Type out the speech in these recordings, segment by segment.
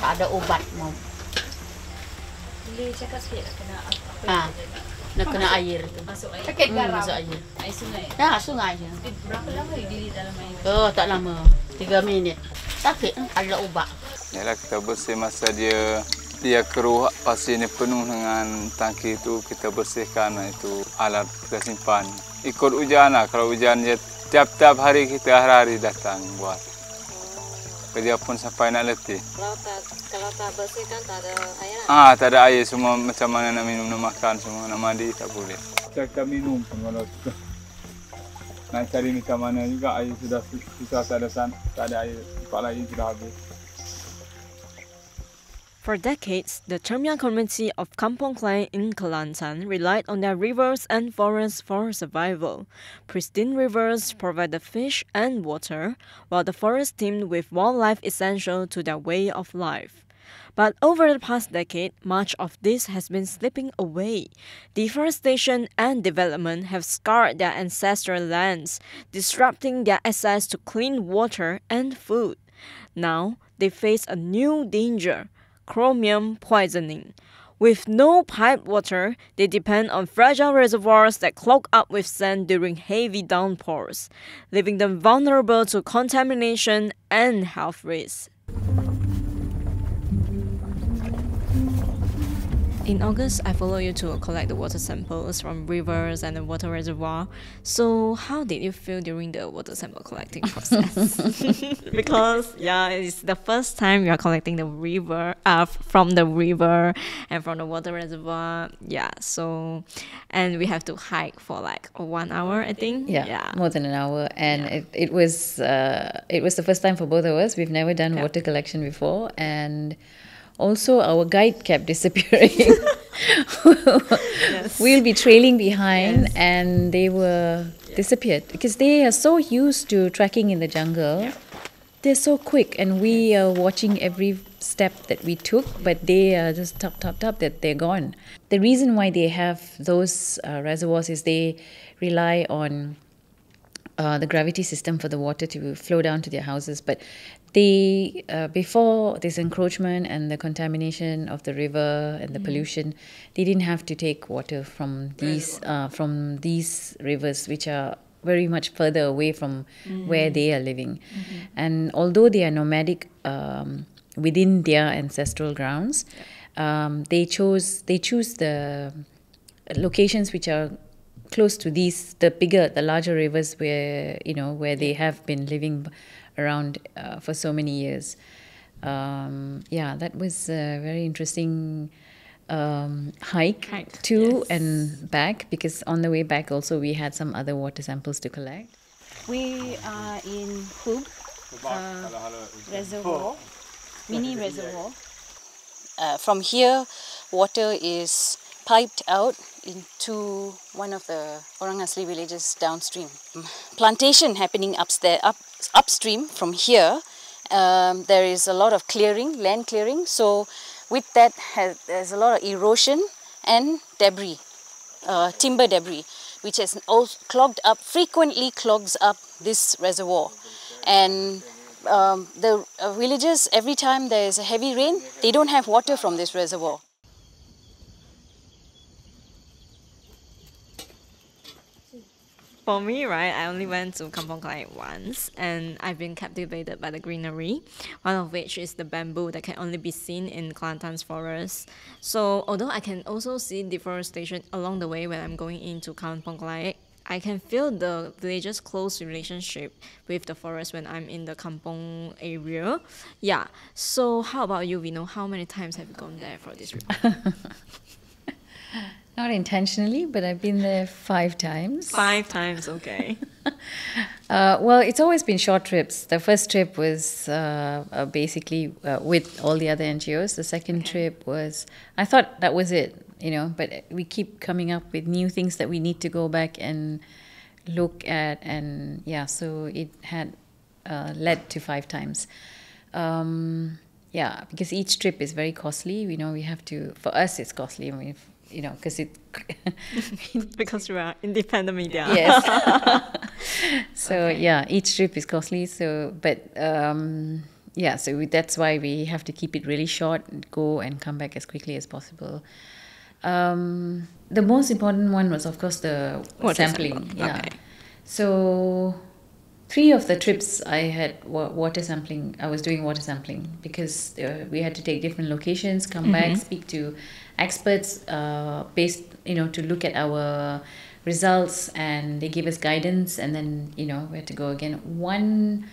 tak ada ubat mau. Boleh cakap sikit nak kena apa? Nak kena air tu. Masuk air. Paket garam. Masuk air. Air sungai. Ya, sungai je. Berapa lama diri dalam air? Oh, tak lama. 3 minit. Sakit, ada ubat. Yalah, kita bersih masa dia keruh, pasir ni penuh dengan tangki itu, kita bersihkan itu alat kita simpan. Ikut hujan lah, kalau hujan dia tiap-tiap hari kita hari-hari datang buat. Kerja pun sampai nak letih. Kalau tak bersihkan tak ada air lah? Tak ada air, semua macam mana nak minum, nak makan, semua nak mandi tak boleh. Kita minum pun kalau nak cari macam mana juga air sudah susah, tak ada air, tempat lain sudah habis. For decades, the Temiar community of Kampung Kelaik in Kelantan relied on their rivers and forests for survival. Pristine rivers provide the fish and water, while the forest teemed with wildlife essential to their way of life. But over the past decade, much of this has been slipping away. Deforestation and development have scarred their ancestral lands, disrupting their access to clean water and food. Now, they face a new danger: chromium poisoning. With no piped water, they depend on fragile reservoirs that clog up with sand during heavy downpours, leaving them vulnerable to contamination and health risks. In August, I followed you to collect the water samples from rivers and the water reservoir. So how did you feel during the water sample collecting process? Because it's the first time you are collecting the river from the river and from the water reservoir. And we have to hike for like 1 hour, I think. Yeah, more than an hour. And it was the first time for both of us. We've never done water collection before, and also, our guide kept disappearing. We'll be trailing behind, and they were disappeared because they are so used to trekking in the jungle. Yeah. They're so quick, and we are watching every step that we took, but they are just top that they're gone. The reason why they have those reservoirs is they rely on the gravity system for the water to flow down to their houses, but they before this encroachment and the contamination of the river and the pollution, they didn't have to take water from these rivers, which are very much further away from where they are living. And although they are nomadic within their ancestral grounds, they choose the locations which are close to the larger rivers where they have been living around for so many years. That was a very interesting hike to and back, because on the way back also we had some other water samples to collect. We are in Hub reservoir, mini reservoir. From here, water is piped out into one of the Orang Asli villages downstream. Plantation happening upstream from here. There is a lot of land clearing. So with that, there's a lot of erosion and debris, timber debris, which has frequently clogs up this reservoir. And the villages, every time there is a heavy rain, they don't have water from this reservoir. For me, right, I only went to Kampung Kelaik once, and I've been captivated by the greenery, one of which is the bamboo that can only be seen in Kelantan's forests. So, although I can also see deforestation along the way when I'm going into Kampung Kelaik, I can feel the village's close relationship with the forest when I'm in the Kampung area. Yeah, so how about you, Vino? How many times have you gone there for this report? Not intentionally, but I've been there 5 times. 5 times, okay. Well, it's always been short trips. The first trip was basically with all the other NGOs. The second trip was, I thought that was it, but we keep coming up with new things that we need to go back and look at. And so it had led to 5 times. Because each trip is very costly. We have to, for us it's costly. Because because we are independent media. Yes. So each trip is costly. So, but yeah, so that's why we have to keep it really short, go and come back as quickly as possible. The most important one was, of course, the sampling. Yeah. Okay. So 3 of the trips I had water sampling. I was doing water sampling because we had to take different locations, come back, speak to experts based, to look at our results, and they gave us guidance, and then, we had to go again. One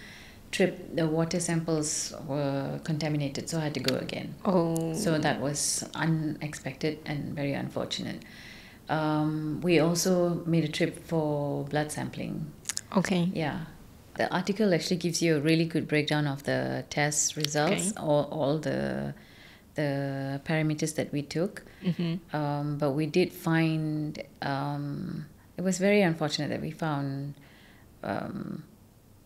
trip, the water samples were contaminated, so I had to go again. Oh. So that was unexpected and very unfortunate. We also made a trip for blood sampling. Okay. Yeah. The article actually gives you a really good breakdown of the test results, all the parameters that we took. But we did find, it was very unfortunate that we found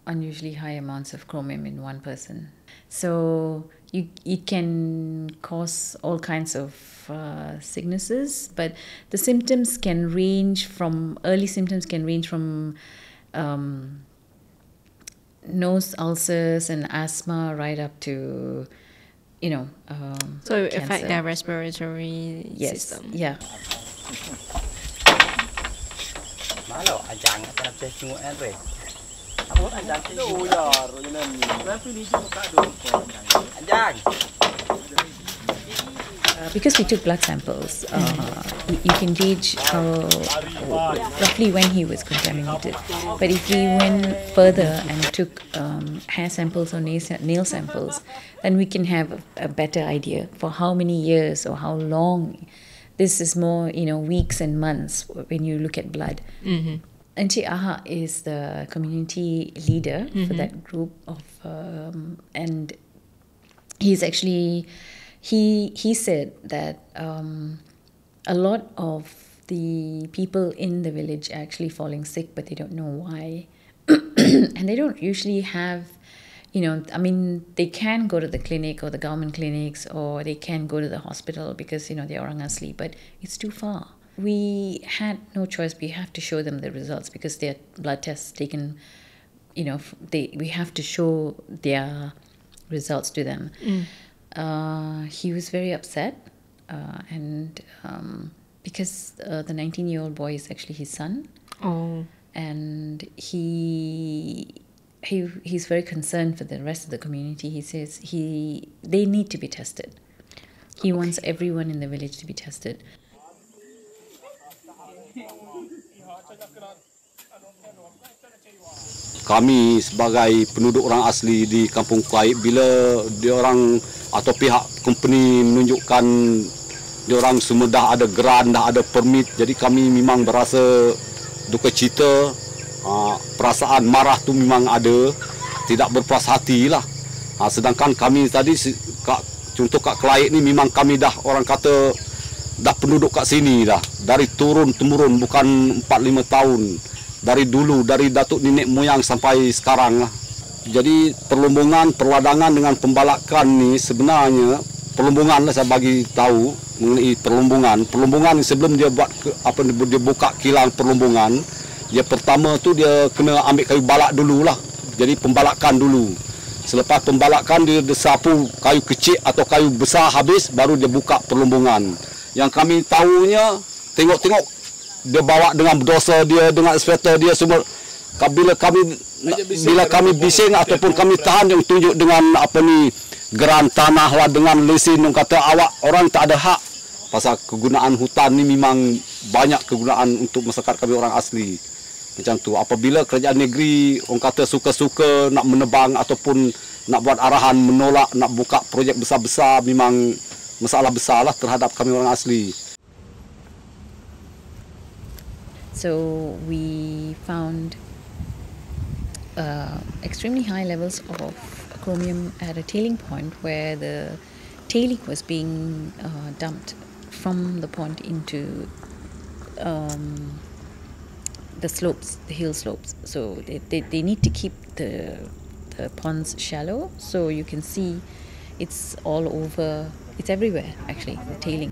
unusually high amounts of chromium in one person. So it can cause all kinds of sicknesses, but the symptoms can range from, early symptoms can range from nose ulcers and asthma right up to, So it affect cancer. their respiratory system. Yeah. Because we took blood samples, you can gauge how roughly when he was contaminated. But if we went further and took hair samples or nail samples, then we can have a better idea for how many years or how long. This is more, weeks and months when you look at blood. Encik Aha is the community leader for that group of, and he's actually, he said that a lot of the people in the village are actually falling sick, but they don't know why. And they don't usually have, they can go to the clinic or the government clinics, or they can go to the hospital because, they're orang Asli, but it's too far. We had no choice. We have to show them the results because their blood tests taken, we have to show their results to them. He was very upset, and because the 19-year-old boy is actually his son. Oh. And he's very concerned for the rest of the community. He says they need to be tested. He wants everyone in the village to be tested. Kami sebagai penduduk orang asli di Kampung Kelaik, bila diorang atau pihak company menunjukkan diorang semua dah ada grant, dah ada permit, jadi kami memang berasa duka cita, perasaan marah tu memang ada, tidak berpuas hati lah. Sedangkan kami tadi, contoh kat Kelaik ni memang kami dah, orang kata dah penduduk kat sini dah, dari turun-temurun, bukan 4-5 tahun. Dari dulu, dari datuk nenek moyang sampai sekarang lah. Jadi perlombongan, perladangan dengan pembalakan ni sebenarnya, perlombongan lah saya bagi tahu mengenai perlombongan. Perlombongan ni sebelum dia buat dia buka kilang perlombongan, dia pertama tu dia kena ambil kayu balak dululah. Jadi pembalakan dulu. Selepas pembalakan dia sapu kayu kecil atau kayu besar habis, baru dia buka perlombongan. Yang kami tahunya, tengok-tengok dia bawa dengan berdosa dia, dengan sweater dia semua. Bila kami bising ataupun kami tahan, yang tunjuk dengan geran tanah lah, dengan lesen, yang kata awak orang tak ada hak. Pasal kegunaan hutan ni memang banyak kegunaan untuk masyarakat kami orang asli. Macam tu. Apabila kerajaan negeri orang kata suka-suka nak menebang ataupun nak buat arahan menolak nak buka projek besar-besar, memang masalah besar lah terhadap kami orang asli. So we found extremely high levels of chromium at a tailing point where the tailing was being dumped from the pond into the slopes, the hill slopes. So they need to keep the ponds shallow, so you can see it's all over, it's everywhere actually, the tailing.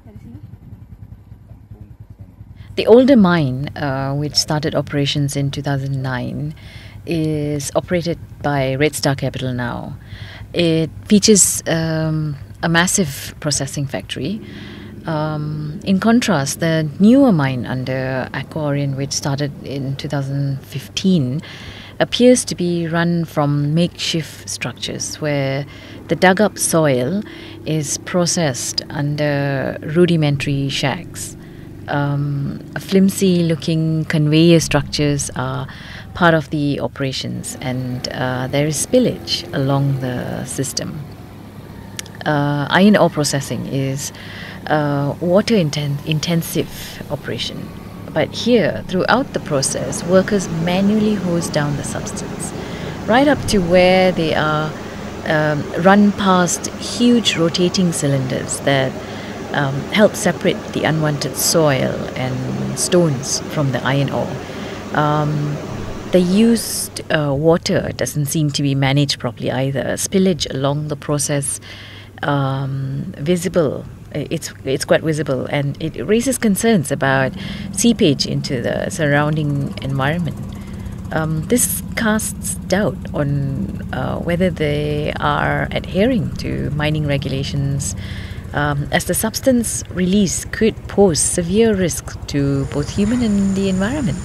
The older mine, which started operations in 2009, is operated by Redstar Capital now. It features a massive processing factory. In contrast, the newer mine under Aqua Orion, which started in 2015, appears to be run from makeshift structures where the dug up soil is processed under rudimentary shacks. Flimsy looking conveyor structures are part of the operations, and there is spillage along the system. Iron ore processing is water intensive operation. But here, throughout the process, workers manually hose down the substance, right up to where they are run past huge rotating cylinders that help separate the unwanted soil and stones from the iron ore. The used water doesn't seem to be managed properly either. Spillage along the process visible. It's quite visible, and it raises concerns about seepage into the surrounding environment. This casts doubt on whether they are adhering to mining regulations, as the substance release could pose severe risk to both human and the environment.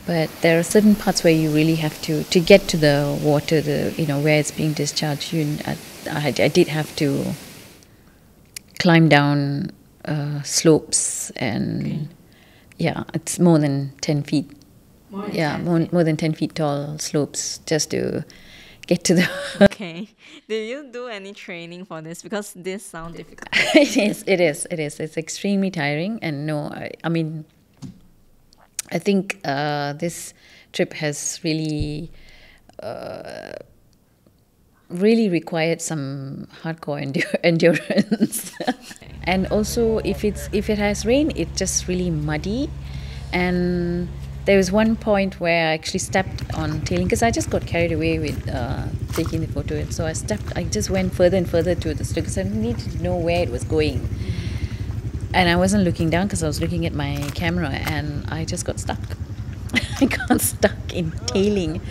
But there are certain parts where you really have to get to the water, where it's being discharged. I did have to climb down slopes, and it's more than 10 feet. More than 10 feet tall slopes just to get to the. Okay. Did you do any training for this? Because this sounds difficult. It is. It's extremely tiring, and no, I think this trip has really required some hardcore endurance. And also, if it has rain, it's just really muddy. And there was one point where I actually stepped on tailing, because I just got carried away with taking the photo, and so I just went further and further to the slope because I needed to know where it was going. And I wasn't looking down because I was looking at my camera, and I just got stuck. I got stuck in tailing.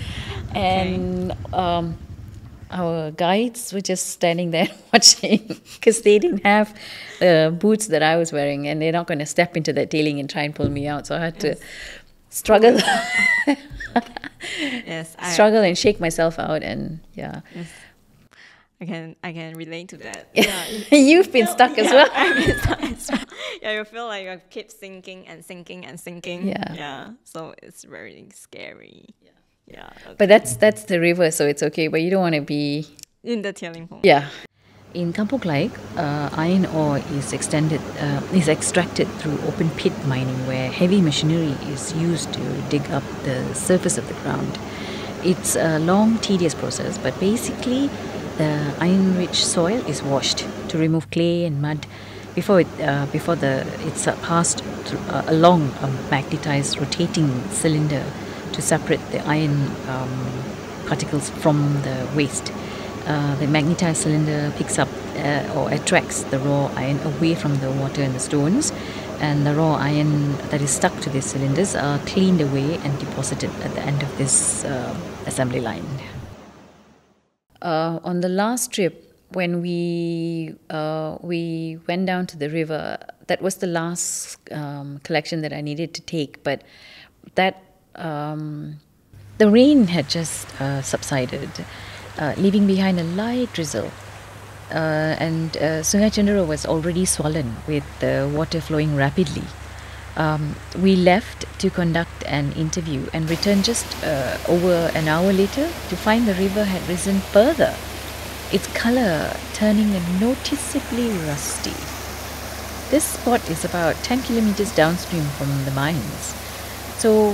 And our guides were just standing there watching, because they didn't have the boots that I was wearing, and they're not going to step into that tailing and try and pull me out. So I had to struggle. Struggle and shake myself out, and Yes. I can relate to that. You've been stuck as well. I've been stuck as well. You feel like you keep sinking and sinking and sinking. Yeah. So it's very scary. Yeah. Okay. But that's the river, so it's okay. But you don't want to be in the tailing pond. Yeah. In Kampung Kelaik, iron ore is extracted through open pit mining, where heavy machinery is used to dig up the surface of the ground. It's a long, tedious process, but basically the iron-rich soil is washed to remove clay and mud before it's passed through, along a magnetized rotating cylinder to separate the iron particles from the waste. The magnetized cylinder picks up or attracts the raw iron away from the water and the stones, and the raw iron that is stuck to these cylinders are cleaned away and deposited at the end of this assembly line. On the last trip, when we went down to the river, that was the last collection that I needed to take, but that the rain had just subsided, leaving behind a light drizzle, and Sungai Cendera was already swollen with the water flowing rapidly. We left to conduct an interview and returned just over an hour later to find the river had risen further, its colour turning noticeably rusty. This spot is about 10 kilometers downstream from the mines. So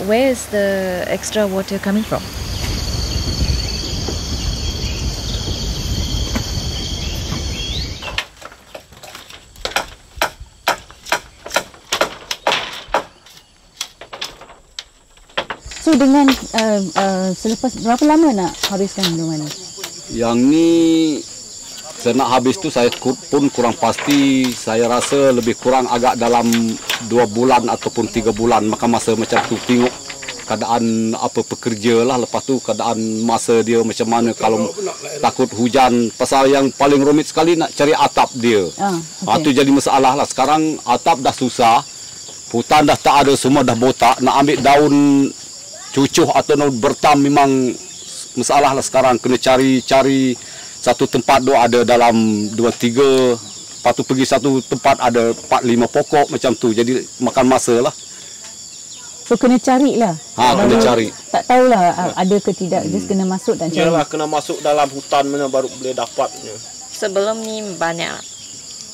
where is the extra water coming from? So dengan selepas berapa lama nak habiskan bendungan ni? Yang ni saya nak habis tu saya pun kurang pasti. Saya rasa lebih kurang agak dalam 2 bulan ataupun 3 bulan. Maka masa macam tu tengok keadaan apa pekerja lah. Lepas tu keadaan masa dia macam mana. Kalau takut hujan. Pasal yang paling rumit sekali nak cari atap dia. Itu jadi masalah lah. Sekarang atap dah susah. Hutan dah tak ada, semua dah botak. Nak ambil daun cucuh atau daun bertam memang masalah lah sekarang. Kena cari satu tempat tu ada dalam 2-3. Lepas tu pergi satu tempat ada 4-5 pokok macam tu. Jadi makan masa lah. So kena carilah. Kena cari. Tak tahulah ada ke tidak. Just kena masuk dan cari. Yalah, kena masuk dalam hutan mana baru boleh dapatnya. Sebelum ni banyak.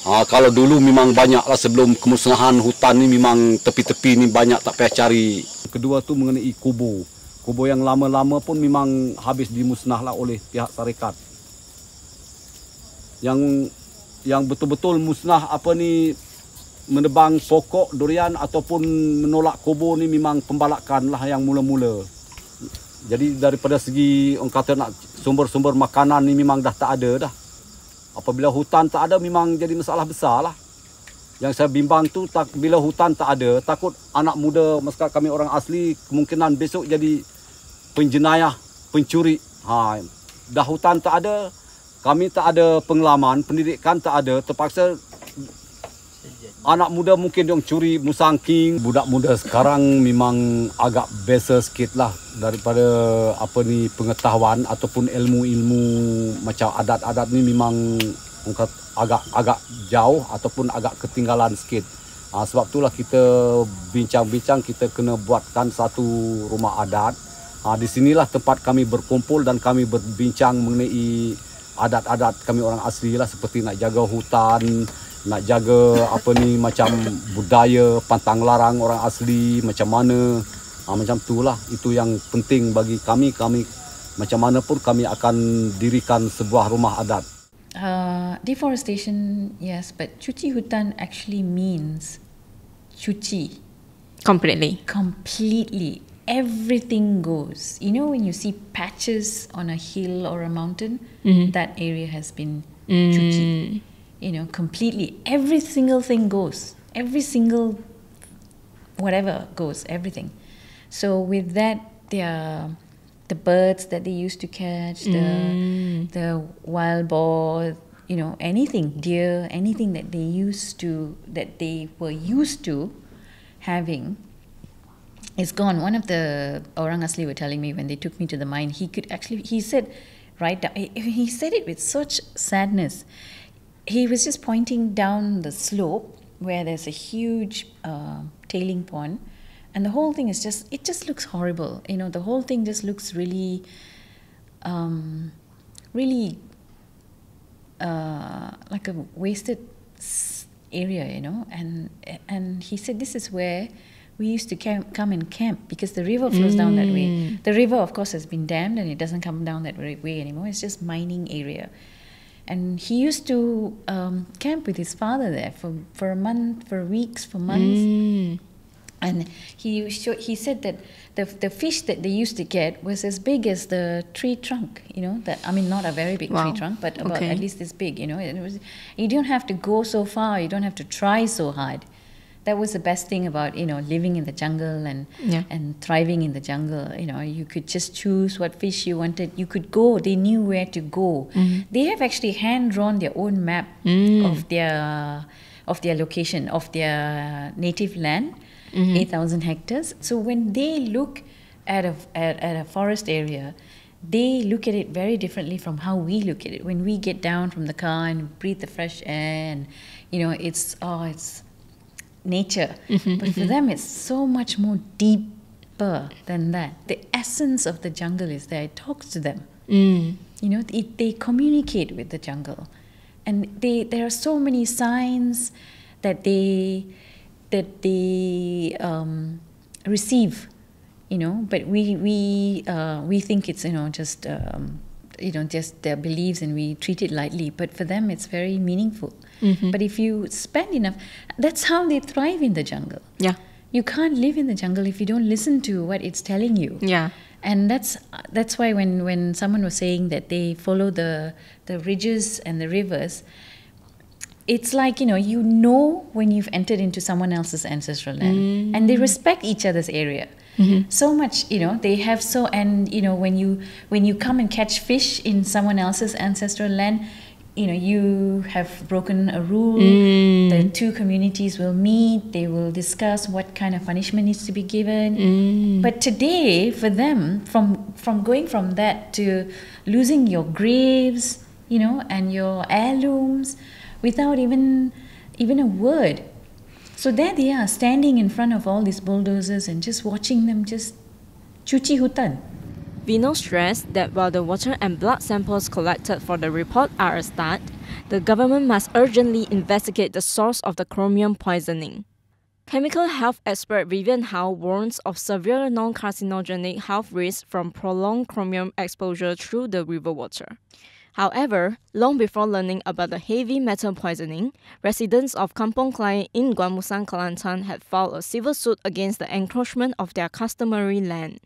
Kalau dulu memang banyak lah sebelum kemusnahan hutan ni memang tepi-tepi ni banyak tak payah cari. Kedua tu mengenai kubu. Kubu yang lama-lama pun memang habis dimusnah lah oleh pihak syarikat. Yang betul-betul musnah apa ni menebang pokok durian ataupun menolak kubu ni memang pembalakan lah yang mula-mula. Jadi daripada segi orang kata nak sumber-sumber makanan ni memang dah tak ada dah. Apabila hutan tak ada memang jadi masalah besar lah. Yang saya bimbang tu bila hutan tak ada, takut anak muda masyarakat kami orang asli kemungkinan besok jadi penjenayah, pencuri. Dah hutan tak ada, kami tak ada pengalaman, pendidikan tak ada, terpaksa anak muda mungkin yang curi musang king. Budak muda sekarang memang agak biasa sikit lah daripada apa ni pengetahuan ataupun ilmu-ilmu macam adat-adat ni memang agak jauh ataupun agak ketinggalan sikit. Sebab itulah kita bincang-bincang kita kena buatkan satu rumah adat. Di sinilah tempat kami berkumpul dan kami berbincang mengenai adat-adat kami orang asli lah, seperti nak jaga hutan, nak jaga apa ni macam budaya pantang larang orang asli macam mana, macam itulah. Itu yang penting bagi kami macam mana pun kami akan dirikan sebuah rumah adat. Deforestation, yes, but cuci hutan actually means cuci Completely. Everything goes. You know, when you see patches on a hill or a mountain, that area has been cuci. You know, completely. Every single thing goes. Every single whatever goes. Everything. So with that, the birds that they used to catch, the wild boar, you know, anything, deer, anything that they were used to having is gone. One of the Orang Asli were telling me when they took me to the mine, he said it with such sadness. He was just pointing down the slope where there's a huge tailing pond, and the whole thing is it just looks horrible. You know, the whole thing just looks really, like a wasted area, you know. And he said this is where we used to come and camp, because the river flows down that way. The river, of course, has been dammed and it doesn't come down that way anymore. It's just mining area. And he used to camp with his father there for a month, for weeks, for months. And he said that the fish that they used to get was as big as the tree trunk, you know. Not a very big tree trunk, but about at least this big, you know. You don't have to go so far, you don't have to try so hard. That was the best thing about, you know, living in the jungle and thriving in the jungle. You know, you could just choose what fish you wanted. You could go. They knew where to go. They have actually hand-drawn their own map of their location, of their native land, 8,000 hectares. So when they look at a forest area, they look at it very differently from how we look at it. When we get down from the car and breathe the fresh air, and you know, it's nature. But for them, it's so much more deeper than that. The essence of the jungle is there. It talks to them. You know, they communicate with the jungle, and there are so many signs that they receive. You know, but we think it's, you know, just just their beliefs, and we treat it lightly. But for them, it's very meaningful. But if you spend enough, that's how they thrive in the jungle. Yeah. You can't live in the jungle if you don't listen to what it's telling you. Yeah. And that's why when someone was saying that they follow the ridges and the rivers, it's like, you know when you've entered into someone else's ancestral land, and they respect each other's area. So much, they have and when you come and catch fish in someone else's ancestral land, you have broken a rule. The two communities will meet, they will discuss what kind of punishment needs to be given. But today, for them, from going from that to losing your graves, and your heirlooms without even a word. So there they are, standing in front of all these bulldozers and just watching them just cuci hutan. Vino stressed that while the water and blood samples collected for the report are a start, the government must urgently investigate the source of the chromium poisoning. Chemical health expert Vivian Howe warns of severe non-carcinogenic health risks from prolonged chromium exposure through the river water. However, long before learning about the heavy metal poisoning, residents of Kampung Kelaik in Musang, Kelantan had filed a civil suit against the encroachment of their customary land.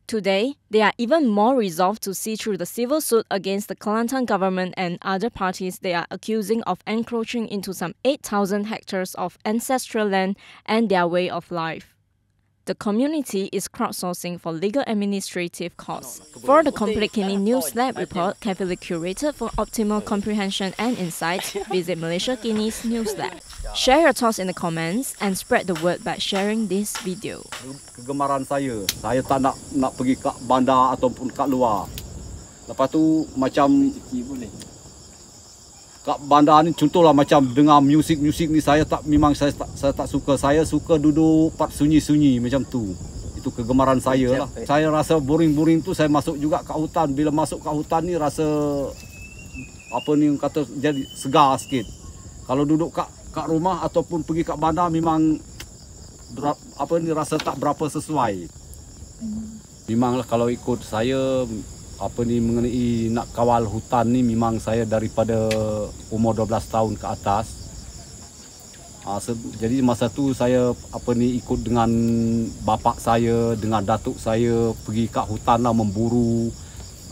Today, they are even more resolved to see through the civil suit against the Kelantan government and other parties they are accusing of encroaching into some 8,000 hectares of ancestral land and their way of life. The community is crowdsourcing for legal administrative costs. For the Complete News Lab report, carefully curated for optimal comprehension and insight, visit Malaysiakini's News Lab. Share your thoughts in the comments and spread the word by sharing this video. Kegemaran saya tak nak pergi kat bandar ataupun kat luar. Lepas tu macam kat bandar ni contohlah macam dengar muzik ni saya tak suka. Saya suka duduk sunyi-sunyi macam tu. Itu kegemaran saya lah. Saya rasa boring tu saya masuk juga kat hutan. Bila masuk kat hutan ni rasa kata jadi segar sikit. Kalau duduk kat rumah ataupun pergi kat bandar memang rasa tak berapa sesuai. Memanglah kalau ikut saya mengenai nak kawal hutan ni memang saya daripada umur 12 tahun ke atas. Jadi masa tu saya ikut dengan bapak saya, dengan datuk saya pergi kat hutan lah memburu.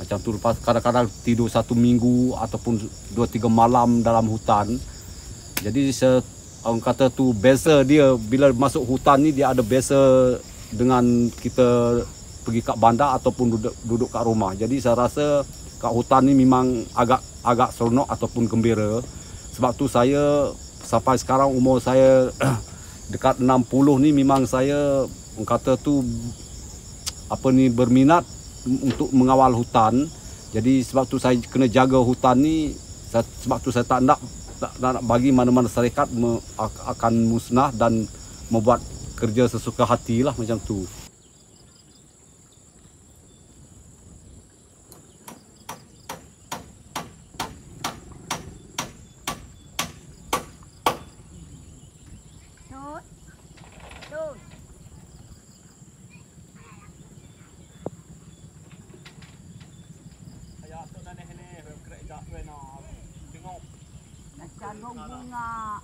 Macam tu lepas kadang-kadang tidur 1 minggu ataupun 2-3 malam dalam hutan. Jadi orang kata tu beza dia bila masuk hutan ni dia ada beza dengan kita pergi kat bandar ataupun duduk kat rumah. Jadi saya rasa kat hutan ni memang agak seronok ataupun gembira. Sebab tu saya sampai sekarang umur saya dekat 60 ni memang saya kata tu berminat untuk mengawal hutan. Jadi sebab tu saya kena jaga hutan ni. Sebab tu saya tak nak bagi mana-mana syarikat akan musnah dan membuat kerja sesuka hati lah macam tu. Bunga